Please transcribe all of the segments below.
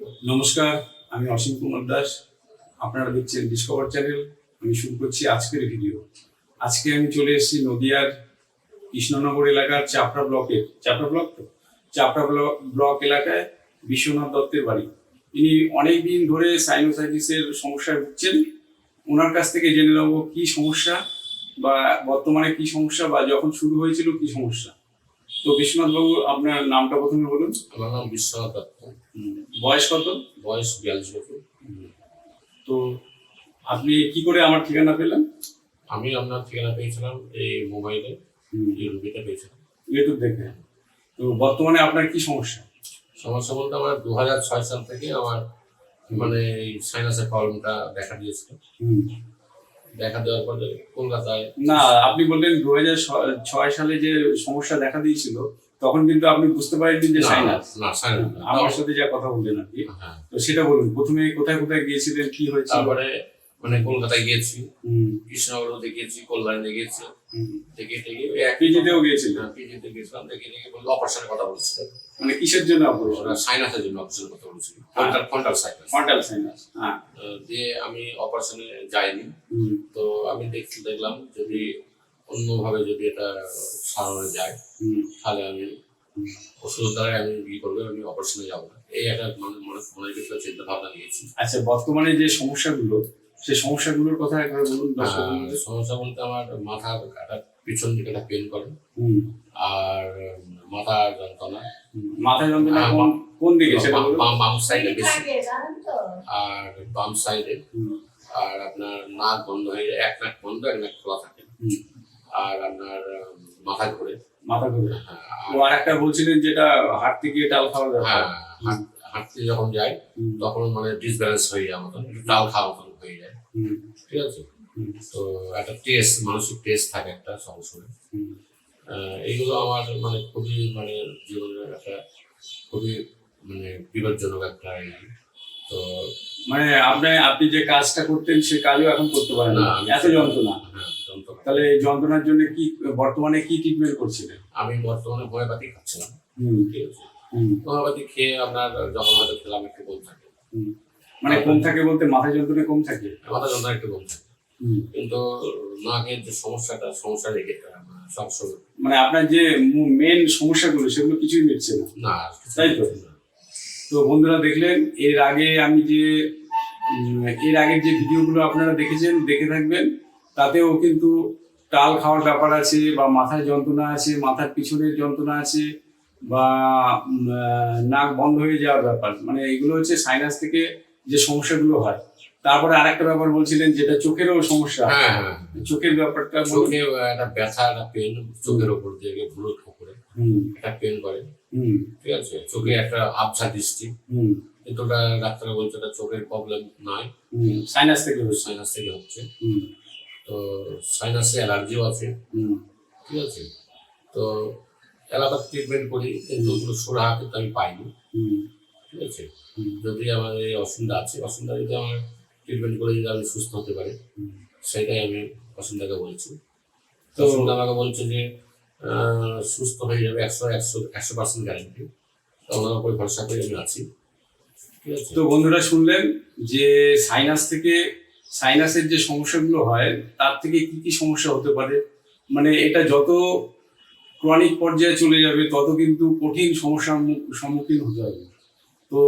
নমস্কার, আমি অসীম কুমার দাস। আপনারা দেখছেন ডিসকভার চ্যানেল। আমি শুরু করছি আজকের ভিডিও। আজকে আমি চলে এসেছি নদিয়ার কৃষ্ণনগর এলাকার চাপড়া ব্লক এলাকায় বিশ্বনাথ দত্তের বাড়ি। ইনি অনেক দিন ধরে সাইনোসাইটিসের সমস্যায় ভুগছেন। ওনার কাছ থেকে জেনে নেবো কি সমস্যা, বা বর্তমানে কি সমস্যা, বা যখন শুরু হয়েছিল কি সমস্যা। তো বিশ্বনাথ বাবু, আপনার নামটা প্রথমে বলুন। আমার নাম বিশ্বনাথ দত্ত। বয়স কত? বয়স 42 বছর। তো আপনি কি করে আমার ঠিকানা পেলেন? আমি আপনার ঠিকানা পেয়েছিলাম এই মোবাইলে, ইউটিউবে পেয়েছিলাম, ইউটিউব দেখে। তো বর্তমানে আপনার কি সমস্যা? সমস্যা বলতে আমার 2006 সাল থেকে আমার মানে এই সাইনাসের প্রবলেমটা দেখা দিয়েছিল। দেখা দেওয়ার পরে কলকাতায় না, আপনি বললেন 2006 সালে যে সমস্যা দেখা দিয়েছিল, তখন কিন্তু আপনি বুঝতে পারেননি যে সাইনাস। না, সাইনাস আমার সাথে যা কথা বললেন আর কি। হ্যাঁ, তো সেটা বলুন, প্রথমে কোথায় কোথায় গিয়েছিলেন, কি হয়েছিল? তারপরে মানে কলকাতায় গিয়েছি, কৃষ্ণনগরও দেখিয়েছি, কল্যাণী দেখিয়েছি, দেখে পিজিতেও গিয়েছিলেন? পিজিতে গেছিলাম, দেখে বললো অপারেশনের কথা বলছিল। মানে কিসের জন্য অপারেশন? সাইনাসের জন্য অপারেশনের কথা বলছিল, ফন্টাল সাইনাস। হ্যাঁ। দিয়ে আমি অপারেশনে যাইনি। তো আমি দেখলাম যদি অন্যভাবে যদি এটা সারানো যায় তাহলে আমি ওষুধ দ্বারা আমি করবো, আমি অপারেশনে যাবো না। এই একটা মনের ভিতরে চিন্তা ভাবনা নিয়েছি। আচ্ছা, বর্তমানে যে সমস্যাগুলো, সেই সমস্যাগুলোর কথা একবার বলুন। সমস্যা বলতে আমার মাথার একটা পিছন দিকে একটা পেন করে, আর মাথার যন্ত্রণা। মাথা যন্ত্রণা কোন দিকে? বাম সাইডে বেশি, আর বাম সাইডে। আর আপনার নাক বন্ধ হয়ে যায়, এক নাক বন্ধ, এক নাক খোলা থাকে। আর আপনার মাথা ঘুরে। আর একটা বলছিলেন যেটা হাঁটতে গিয়ে ডাল খাওয়া যায়। হ্যাঁ, হাঁটতে যখন যাই তখন মানে ডিসব্যালেন্স হয়ে যায়, মতন ডাল খাওয়া মতন হয়ে যায়। ঠিক আছে। তো একটা টেস্ট, মানসিক টেস্ট থাকে একটা সবসময়। এইগুলো আমার মানে খুবই মানে জীবনের একটা খুবই মানে বিপজ্জনক একটা। তো মানে আপনি যে কাজটা করতেন সে কাজও এখন করতে পারেন না, এত যন্ত্রণা। তাহলে এই যন্ত্রণার জন্য কি বর্তমানে কি ট্রিটমেন্ট করছিলেন? আমি বর্তমানে হোমিওপ্যাথি খাচ্ছিলাম। ঠিক আছে। হোমিওপ্যাথি খেয়ে আপনার যখন হয়তো খেলাম একটু কম থাকে। মানে কম থাকে বলতে মাথা যন্ত্রণা কম থাকে? মাথা যন্ত্রণা একটু কম থাকে, কিন্তু নাকের যে সমস্যা রেখে সবসময় মানে আপনার যে মেন সমস্যাগুলো সেগুলো কিছুই মিটছে না, তাই তো? তো বন্ধুরা দেখলেন, এর আগের যে ভিডিওগুলো আপনারা দেখেছেন, দেখে থাকবেন, তাতেও কিন্তু টাল খাওয়ার ব্যাপার আছে, বা মাথায় যন্ত্রণা আছে, মাথার পিছনের যন্ত্রণা আছে, বা নাক বন্ধ হয়ে যাওয়ার ব্যাপার। মানে এগুলো হচ্ছে সাইনাস থেকে যে সমস্যাগুলো হয়। তারপরে আরেকটা ব্যাপার বলছিলেন যেটা চোখেরও সমস্যা। চোখের ব্যাপারটা, চোখে একটা ব্যথা, একটা পেন চোখের উপর দিয়ে ভুরুর উপরে একটা পেন করে। ঠিক আছে। চোখে একটা আবছা দৃষ্টি, কিন্তু ওটা ডাক্তাররা বলছে ওটা চোখের প্রবলেম নয়, সাইনাস থেকে হচ্ছে। তো সাইনাসে অ্যালার্জিও আছে। ঠিক আছে। তো এলাকার ট্রিটমেন্ট করি, কিন্তু কোনো সুরাহা কিন্তু আমি পাইনি। ঠিক আছে। যদি আমার এই অসুবিধা যদি আমার ট্রিটমেন্ট করে যদি আমি সুস্থ হতে পারি, সেটাই আমি অসুবিধাকে বলছি। তো অসুবিধা আমাকে বলছে যে সুস্থ হয়ে যাবে, 100% গ্যারান্টি। তো ওনার উপরে ভরসা করে আমি আছি। ঠিক আছে। তো বন্ধুরা শুনলেন যে সাইনাসের যে সমস্যাগুলো হয়, তার থেকে কি কি সমস্যা হতে পারে। মানে এটা যত ক্রনিক পর্যায়ে চলে যাবে তত কিন্তু কঠিন সমস্যার সম্মুখীন হতে হবে। তো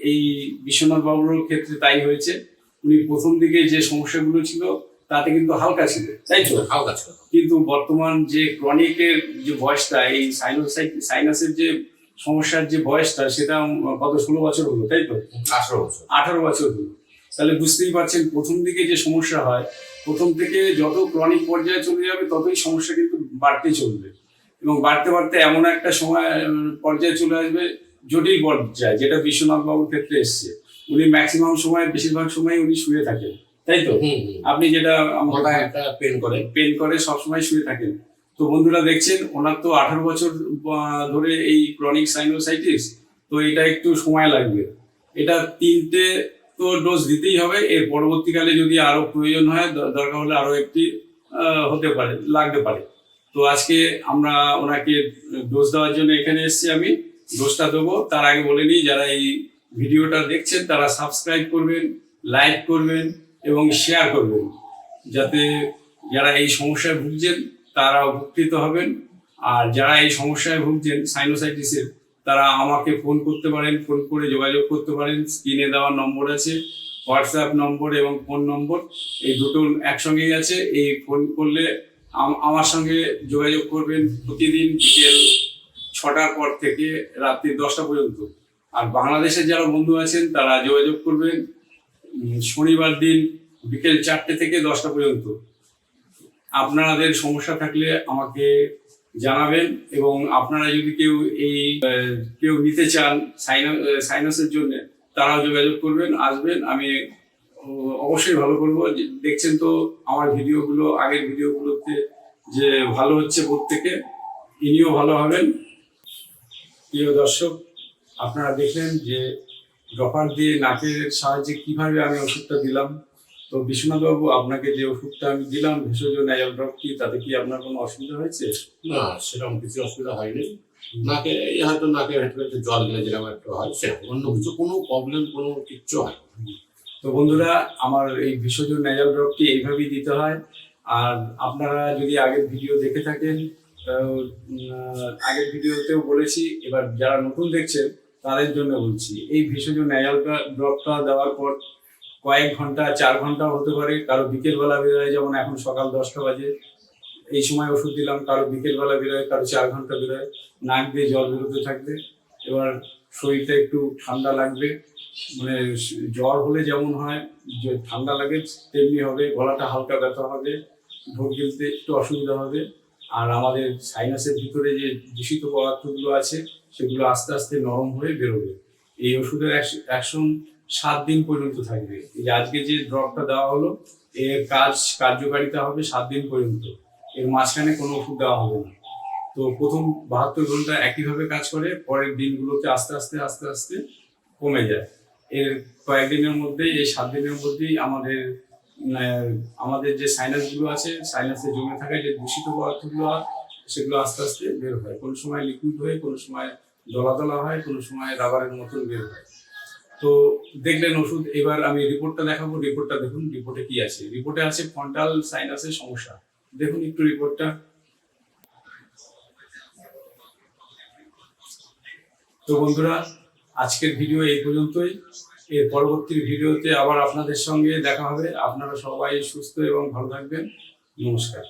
এই বিশ্বনাথ বাবুর ক্ষেত্রে তাই হয়েছে। উনি প্রথম দিকে যে সমস্যাগুলো ছিল তাতে কিন্তু হালকা ছিল, তাই তো? হালকা ছিল। কিন্তু বর্তমান যে ক্রনিকের যে বয়সটা, এই সাইনাসের যে সমস্যার যে বয়সটা, সেটা কত 16 বছর হলো, তাই তো? 18 বছর হলো। তাহলে বুঝতেই পারছেন, প্রথম দিকে যে সমস্যা হয়, প্রথম থেকে যত ক্রনিক পর্যায়ে চলে যাবে ততই সমস্যা কিন্তু বাড়তে চলবে, এবং বাড়তে বাড়তে এমন একটা সময় পর্যায়ে চলে আসবে জটিল পর্যায়ে, যেটা বিশ্বনাথ বাবুর ক্ষেত্রে এসছে। উনি ম্যাক্সিমাম সময়, বেশিরভাগ সময় উনি শুয়ে থাকেন, তাই তো? আপনি যেটা পেন করে সবসময় শুয়ে থাকেন। তো বন্ধুরা দেখছেন, ওনার তো 18 বছর ধরে এই ক্রনিক সাইনোসাইটিস। তো এটা একটু সময় লাগবে। এটা 3টে তো ডোজ দিতেই হবে। এর পরবর্তীকালে যদি আরো প্রয়োজন হয়, দরকার হলে আরো একটি লাগতে পারে। তো আজকে আমরা ওনাকে ডোজ দেওয়ার জন্য এখানে এসেছি। আমি ডোজটা দেবো, তার আগে বলে নিই, যারা এই ভিডিওটা দেখছেন তারা সাবস্ক্রাইব করবেন, লাইক করবেন এবং শেয়ার করবেন, যাতে যারা এই সমস্যায় ভুগছেন তারা উপকৃত হবেন। আর যারা এই সমস্যায় ভুগছেন সাইনোসাইটিসের, তারা আমাকে ফোন করতে পারেন, ফোন করে যোগাযোগ করতে পারেন। স্ক্রিনে দেওয়া নম্বর আছে, হোয়াটসঅ্যাপ নম্বর এবং ফোন নম্বর, এই দুটো একসঙ্গেই আছে। এই ফোন করলে আমার সঙ্গে যোগাযোগ করবেন প্রতিদিন বিকেল 6টার পর থেকে রাত্রি 10টা পর্যন্ত। আর বাংলাদেশের যারা বন্ধু আছেন তারা যোগাযোগ করবেন শনিবার দিন বিকেল 4টে থেকে 10টা পর্যন্ত। আপনাদের সমস্যা থাকলে আমাকে জানাবেন, এবং আপনারা যদি কেউ নিতে চান সাইনাসের জন্য, তারাও যোগাযোগ করবেন, আসবেন। আমি অবশ্যই ভালো করবো। দেখছেন তো আমার ভিডিওগুলো, আগের ভিডিওগুলোতে যে ভালো হচ্ছে প্রত্যেকে, ইনিও ভালো হবেন। প্রিয় দর্শক, আপনারা দেখলেন যে ড্রপার দিয়ে নাকের সাহায্যে কিভাবে আমি ওষুধটা দিলাম। তো বিশ্বনাথ বাবু, আপনাকে যে ওষুধটা আমি দিলাম ভেষজ নাইজাল ড্রপ, কি তাতে কি আপনার কোনো অসুবিধা হয়েছে? না, সেরকম কিছু অসুবিধা হয়নি। নাকে হয়তো নাকের ভেতরে একটু জল গেলে যেরকম একটা হয়, সেরকম অন্য কিছু কোনো প্রবলেম কোনো কিচ্ছু হয়। তো বন্ধুরা, আমার এই ভেষজ নাইজাল ড্রপটি এইভাবেই দিতে হয়। আর আপনারা যদি আগের ভিডিও দেখে থাকেন, আগের ভিডিওতেও বলেছি, এবার যারা নতুন দেখছেন তাদের জন্য বলছি। এই ভেষজ নাইজাল ড্রপটা দেওয়ার পর কয়েক ঘন্টা, 4 ঘন্টাও হতে পারে, কারো বিকেলবেলা বেরোয়, যেমন এখন সকাল 10টা বাজে, এই সময় ওষুধ দিলাম, কারো বিকেলবেলা বেরোয়, কারো 4 ঘন্টা বেরোয়। নাক দিয়ে জল বেরোতে থাকবে। এবার শরীরটা একটু ঠান্ডা লাগবে, মানে জ্বর হলে যেমন হয় যে ঠান্ডা লাগে, তেমনি হবে। গলাটা হালকা ব্যথা হবে, ঢোক গিলতে একটু অসুবিধা হবে। আর আমাদের সাইনাসের ভিতরে যে দূষিত পদার্থগুলো আছে সেগুলো আস্তে আস্তে নরম হয়ে বেরোবে। এই ওষুধের অ্যাকশন 7 দিন পর্যন্ত থাকবে। এই যে আজকে যে ড্রপটা দেওয়া হলো, এর কার্যকারিতা হবে 7 দিন পর্যন্ত। এর মাঝখানে কোনো ওষুধ দেওয়া হবে না। তো প্রথম 72 ঘন্টা একইভাবে কাজ করে, পরের দিনগুলোতে আস্তে আস্তে আস্তে আস্তে কমে যায়। এর কয়েকদিনের মধ্যেই, এই 7 দিনের মধ্যেই আমাদের যে সাইনাসগুলো আছে, সাইনাসে জমে থাকা যে দূষিত পদার্থগুলো হয়, সেগুলো আস্তে আস্তে বের হয়। কোনো সময় লিকুইড হয়ে, কোনো সময় দলা দলা হয়, কোনো সময় রাবারের মতন বের হয়। তো দেখলেন ওষুধ। এবার আমি রিপোর্টটা দেখাবো। রিপোর্টটা দেখুন, রিপোর্টে কি আছে। রিপোর্টে আছে ফ্রন্টাল সাইনাসের সমস্যা। দেখুন একটু রিপোর্টটা। তো বন্ধুরা, আজকের ভিডিও এই পর্যন্তই। এর পরবর্তী ভিডিওতে আবার আপনাদের সঙ্গে দেখা হবে। আপনারা সবাই সুস্থ এবং ভালো থাকবেন। নমস্কার।